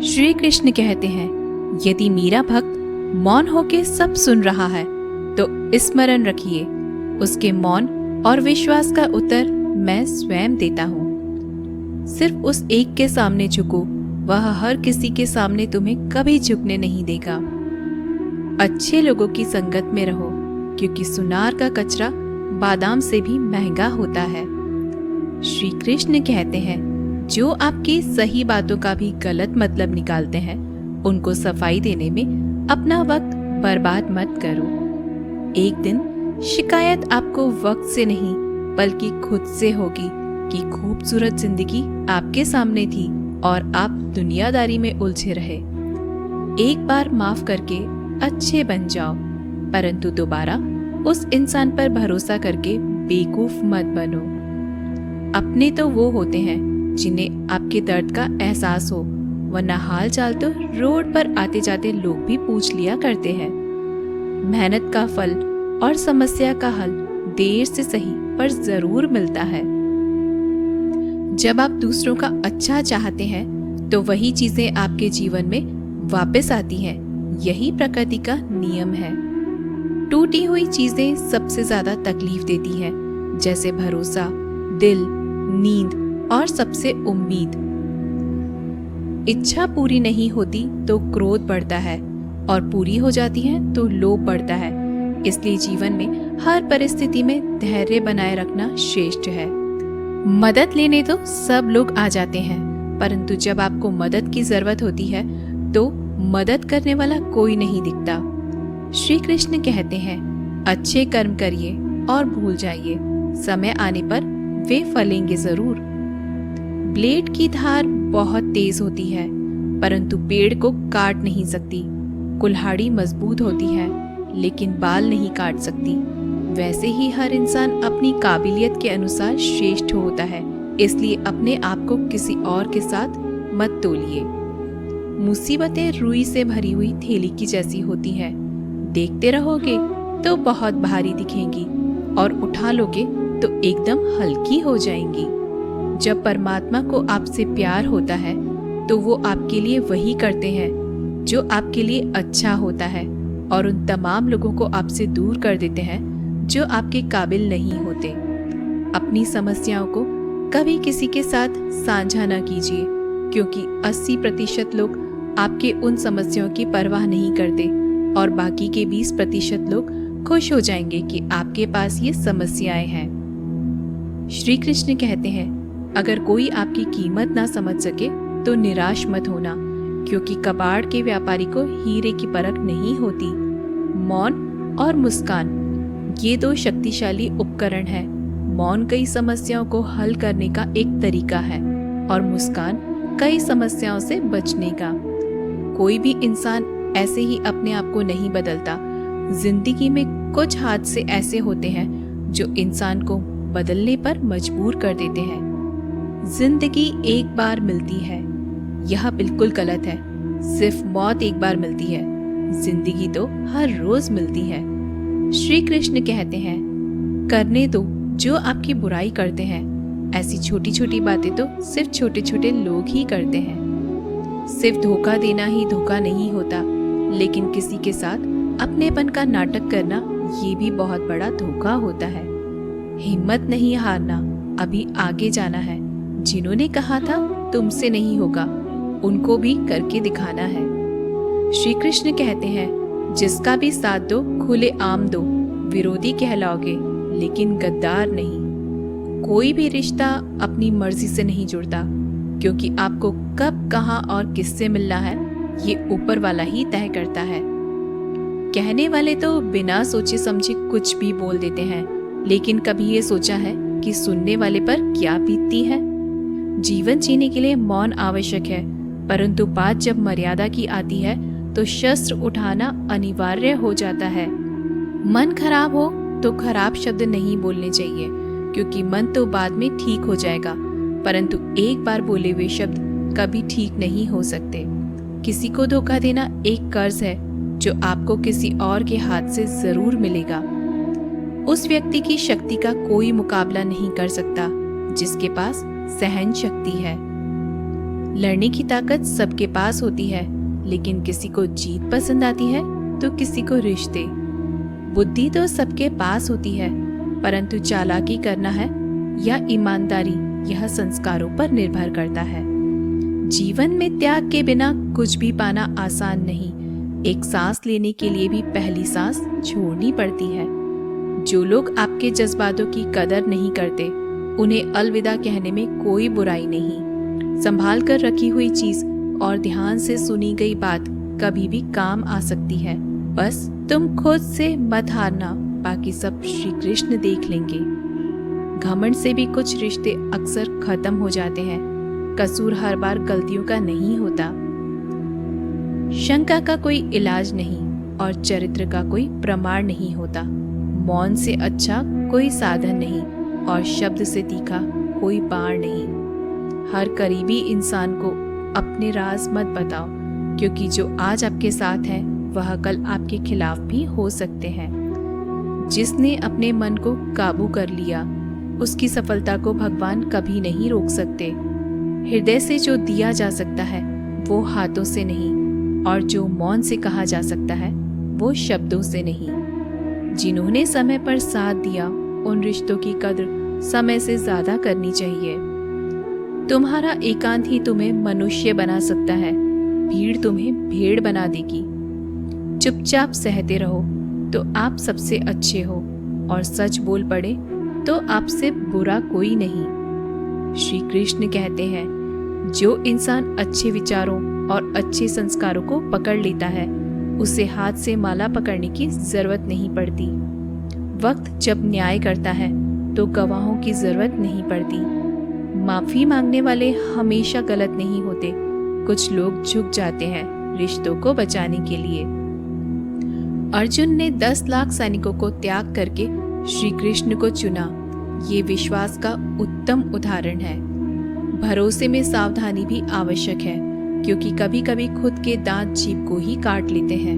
श्री कृष्ण कहते हैं, यदि मेरा भक्त मौन होके सब सुन रहा है तो स्मरण रखिए, उसके मौन और विश्वास का उत्तर मैं स्वयं देता हूँ। सिर्फ उस एक के सामने झुको, वह हर किसी के सामने तुम्हें कभी झुकने नहीं देगा। अच्छे लोगों की संगत में रहो, क्योंकि सुनार का कचरा बादाम से भी महंगा होता है। श्री कृष्ण कहते हैं, जो आपकी सही बातों का भी गलत मतलब निकालते हैं, उनको सफाई देने में अपना वक्त बर्बाद मत करो। एक दिन शिकायत आपको वक्त से नहीं बल्कि खुद से होगी कि खूबसूरत जिंदगी आपके सामने थी और आप दुनियादारी में उलझे रहे। एक बार माफ करके अच्छे बन जाओ, परंतु दोबारा उस इंसान पर भरोसा करके बेवकूफ मत बनो। अपने तो वो होते हैं जिन्हें आपके दर्द का एहसास हो, वरना हाल चाल तो रोड पर आते जाते लोग भी पूछ लिया करते हैं। मेहनत का फल और समस्या का हल देर से सही पर जरूर मिलता है। जब आप दूसरों का अच्छा चाहते हैं तो वही चीजें आपके जीवन में वापस आती हैं। यही प्रकृति का नियम है। टूटी हुई चीजें सबसे ज्यादा तकलीफ देती हैं, जैसे भरोसा, दिल, नींद और सबसे उम्मीद। इच्छा पूरी नहीं होती तो क्रोध बढ़ता है, और पूरी हो जाती है तो लोभ बढ़ता है। इसलिए जीवन में हर परिस्थिति में धैर्य बनाए रखना श्रेष्ठ है। मदद लेने तो सब लोग आ जाते हैं, परंतु जब आपको मदद की जरूरत होती है तो मदद करने वाला कोई नहीं दिखता। श्री कृष्ण कहते हैं, अच्छे कर्म करिए और भूल जाइए, समय आने पर वे फलेंगे जरूर। ब्लेड की धार बहुत तेज होती है, परंतु पेड़ को काट नहीं सकती। कुल्हाड़ी मजबूत होती है, लेकिन बाल नहीं काट सकती। वैसे ही हर इंसान अपनी काबिलियत के अनुसार श्रेष्ठ होता है, इसलिए अपने आप को किसी और के साथ मत तोलिए। मुसीबतें रुई से भरी हुई थैली की जैसी होती है, देखते रहोगे तो बहुत भारी दिखेंगी और उठा लोगे तो एकदम हल्की हो जाएंगी। जब परमात्मा को आपसे प्यार होता है तो वो आपके लिए वही करते हैं जो आपके लिए अच्छा होता है, और उन तमाम लोगों को आपसे दूर कर देते हैं जो आपके काबिल नहीं होते। अपनी समस्याओं को कभी किसी के साथ साझा न कीजिए, क्योंकि 80% लोग आपके उन समस्याओं की परवाह नहीं करते और बाकी के 20% लोग खुश हो जाएंगे कि आपके पास ये समस्याएं हैं। श्री कृष्ण कहते हैं, अगर कोई आपकी कीमत ना समझ सके तो निराश मत होना, क्योंकि कबाड़ के व्यापारी को हीरे की परख नहीं होती। मौन और मुस्कान, ये दो शक्तिशाली उपकरण हैं। मौन कई समस्याओं को हल करने का एक तरीका है और मुस्कान कई समस्याओं से बचने का। कोई भी इंसान ऐसे ही अपने आप को नहीं बदलता। जिंदगी में कुछ हादसे ऐसे होते हैं जो इंसान को बदलने पर मजबूर कर देते हैं। जिंदगी एक बार मिलती है, यह बिल्कुल गलत है। सिर्फ मौत एक बार मिलती है, जिंदगी तो हर रोज मिलती है। श्री कृष्ण कहते हैं, करने दो जो आपकी बुराई करते हैं। ऐसी छोटी छोटी बातें तो सिर्फ छोटे छोटे लोग ही करते हैं। सिर्फ धोखा देना ही धोखा नहीं होता, लेकिन किसी के साथ अपनेपन का नाटक करना ये भी बहुत बड़ा धोखा होता है। हिम्मत नहीं हारना, अभी आगे जाना है। जिन्होंने कहा था तुमसे नहीं होगा, उनको भी करके दिखाना है। श्री कृष्ण कहते हैं, जिसका भी साथ दो खुले आम दो, विरोधी कहलाओगे लेकिन गद्दार नहीं। कोई भी रिश्ता अपनी मर्जी से नहीं जुड़ता, क्योंकि आपको कब, कहां और किससे मिलना है ये ऊपर वाला ही तय करता है। कहने वाले तो बिना सोचे समझे कुछ भी बोल देते हैं, लेकिन कभी ये सोचा है कि सुनने वाले पर क्या बीतती है। जीवन जीने के लिए मौन आवश्यक है, परंतु बात जब मर्यादा की आती है तो शस्त्र उठाना अनिवार्य हो जाता है। मन खराब हो तो खराब शब्द नहीं बोलने चाहिए, क्योंकि मन तो बाद में ठीक हो जाएगा, परंतु एक बार बोले हुए शब्द कभी ठीक नहीं हो सकते। किसी को धोखा देना एक कर्ज है जो आपको किसी और के हाथ से जरूर मिलेगा। उस व्यक्ति की शक्ति का कोई मुकाबला नहीं कर सकता जिसके पास सहन शक्ति है। लड़ने की ताकत सबके पास होती है, लेकिन किसी को जीत पसंद आती है तो किसी को रिश्ते। बुद्धि तो सबके पास होती है, परंतु चालाकी करना है या ईमानदारी, यह संस्कारों पर निर्भर करता है। जीवन में त्याग के बिना कुछ भी पाना आसान नहीं। एक सांस लेने के लिए भी पहली सांस छोड़नी पड़ती है। जो लोग आपके जज्बातों की कदर नहीं करते, उन्हें अलविदा कहने में कोई बुराई नहीं। संभाल कर रखी हुई चीज और ध्यान से सुनी गई बात कभी भी काम आ सकती है। बस तुम खुद से मत हारना, बाकी सब श्री कृष्ण देख लेंगे। घमंड से भी कुछ रिश्ते अक्सर खत्म हो जाते हैं। कसूर हर बार गलतियों का नहीं होता। शंका का कोई इलाज नहीं और चरित्र का कोई प्रमाण नहीं होता। मौन से अच्छा कोई साधन नहीं और शब्द से तीखा कोई बाण नहीं। हर करीबी इंसान को अपने राज मत बताओ, क्योंकि जो आज आपके साथ है वह कल आपके खिलाफ भी हो सकते हैं। जिसने अपने मन को काबू कर लिया, उसकी सफलता को भगवान कभी नहीं रोक सकते। हृदय से जो दिया जा सकता है वो हाथों से नहीं, और जो मौन से कहा जा सकता है वो शब्दों से नहीं। जिन्होंने समय पर साथ दिया, उन रिश्तों की कद्र समय से ज्यादा करनी चाहिए। तुम्हारा एकांत ही तुम्हें मनुष्य बना सकता है, भीड़ तुम्हें भेड़ बना देगी। चुपचाप सहते रहो तो आप सबसे अच्छे हो, और सच बोल पड़े तो आपसे बुरा कोई नहीं। श्री कृष्ण कहते हैं, जो इंसान अच्छे विचारों और अच्छे संस्कारों को पकड़ लेता है, उसे हाथ से माला पकड़ने की जरूरत नहीं पड़ती। वक्त जब न्याय करता है तो गवाहों की जरूरत नहीं पड़ती। माफी मांगने वाले हमेशा गलत नहीं होते। कुछ लोग झुक जाते हैं रिश्तों को बचाने के लिए। अर्जुन ने 10 लाख सैनिकों को त्याग करके श्री कृष्ण को चुना। ये विश्वास का उत्तम उदाहरण है। भरोसे में सावधानी भी आवश्यक है, क्योंकि कभी कभी खुद के दांत जीभ को ही काट लेते हैं।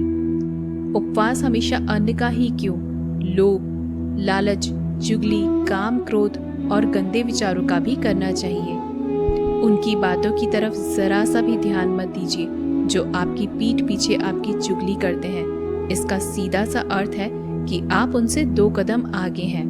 उपवास हमेशा अन्न का ही क्यों, लोभ, लालच, चुगली, काम, क्रोध और गंदे विचारों का भी करना चाहिए। उनकी बातों की तरफ जरा सा भी ध्यान मत दीजिए जो आपकी पीठ पीछे आपकी चुगली करते हैं। इसका सीधा सा अर्थ है कि आप उनसे 2 कदम आगे हैं।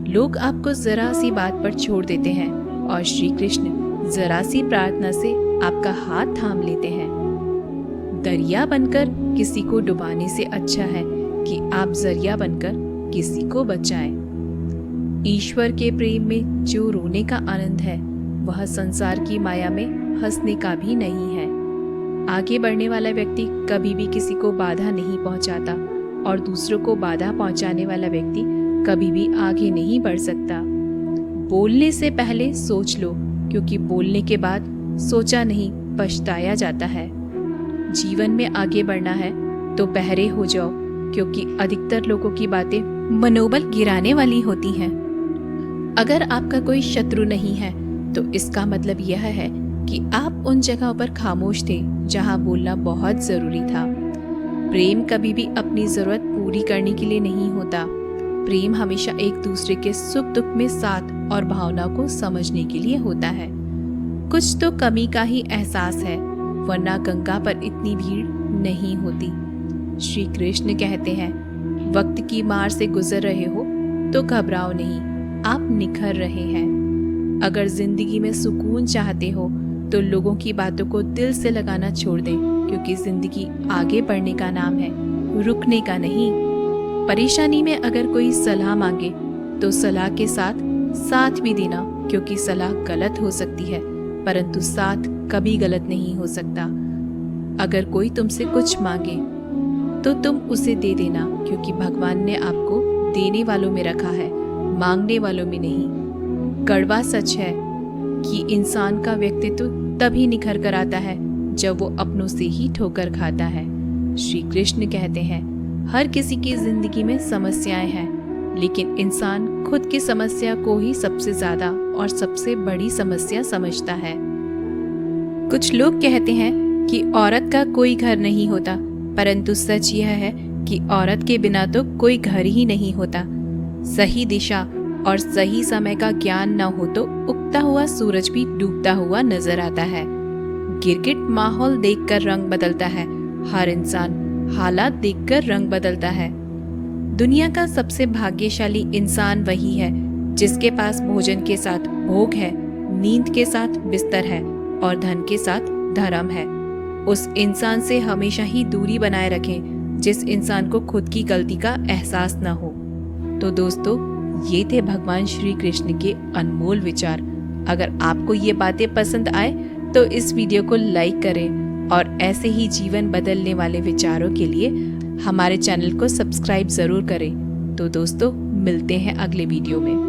लोग आपको जरा सी बात पर छोड़ देते हैं और श्री कृष्ण जरा सी प्रार्थना से आपका हाथ थाम लेते हैं। दरिया बनकर किसी को डुबाने से अच्छा है कि आप जरिया बनकर किसी को बचाएं। ईश्वर के प्रेम में जो रोने का आनंद है, वह संसार की माया में हंसने का भी नहीं है। आगे बढ़ने वाला व्यक्ति कभी भी किसी को बाधा नहीं पहुंचाता, और दूसरों को बाधा पहुंचाने वाला व्यक्ति कभी भी आगे नहीं बढ़ सकता। बोलने से पहले सोच लो, क्योंकि बोलने के बाद सोचा नहीं पछताया जाता है। जीवन में आगे बढ़ना है तो बहरे हो जाओ, क्योंकि अधिकतर लोगों की बातें मनोबल गिराने वाली होती हैं। अगर आपका कोई शत्रु नहीं है तो इसका मतलब यह है कि आप उन जगहों पर खामोश थे जहां बोलना बहुत जरूरी था। प्रेम कभी भी अपनी जरूरत पूरी करने के लिए नहीं होता। प्रेम हमेशा एक दूसरे के सुख दुख में साथ और भावना को समझने के लिए होता है। कुछ तो कमी का ही एहसास है, वरना गंगा पर इतनी भीड़ नहीं होती। श्री कृष्ण कहते हैं, वक्त की मार से गुजर रहे हो तो घबराओ नहीं, आप निखर रहे हैं। अगर जिंदगी में सुकून चाहते हो तो लोगों की बातों को दिल से लगाना छोड़ दें, क्योंकि जिंदगी आगे बढ़ने का नाम है, रुकने का नहीं। परेशानी में अगर कोई सलाह मांगे तो सलाह के साथ साथ भी देना, क्योंकि सलाह गलत हो सकती है परंतु साथ कभी गलत नहीं हो सकता। अगर कोई तुमसे कुछ मांगे तो तुम उसे दे देना, क्योंकि भगवान ने आपको देने वालों में रखा है, मांगने वालों में नहीं। कड़वा सच है कि इंसान का व्यक्तित्व तभी निखर कर आता है जब वो अपनों से ही ठोकर खाता है। श्री कृष्ण कहते हैं, हर किसी की जिंदगी में समस्याएं हैं, लेकिन इंसान खुद की समस्या को ही सबसे ज्यादा और सबसे बड़ी समस्या समझता है। कुछ लोग कहते हैं कि औरत का कोई घर नहीं होता, परंतु सच यह है कि औरत के बिना तो कोई घर ही नहीं होता। सही दिशा और सही समय का ज्ञान न हो तो उगता हुआ सूरज भी डूबता हुआ नजर आता है। गिरगिट माहौल देखकर रंग बदलता है, हर इंसान हालात देखकर रंग बदलता है। दुनिया का सबसे भाग्यशाली इंसान वही है जिसके पास भोजन के साथ भोग है, नींद के साथ बिस्तर है और धन के साथ धर्म है। उस इंसान से हमेशा ही दूरी बनाए रखें जिस इंसान को खुद की गलती का एहसास न हो। तो दोस्तों, ये थे भगवान श्री कृष्ण के अनमोल विचार। अगर आपको ये बातें पसंद आए तो इस वीडियो को लाइक करें और ऐसे ही जीवन बदलने वाले विचारों के लिए हमारे चैनल को सब्सक्राइब ज़रूर करें। तो दोस्तों, मिलते हैं अगले वीडियो में।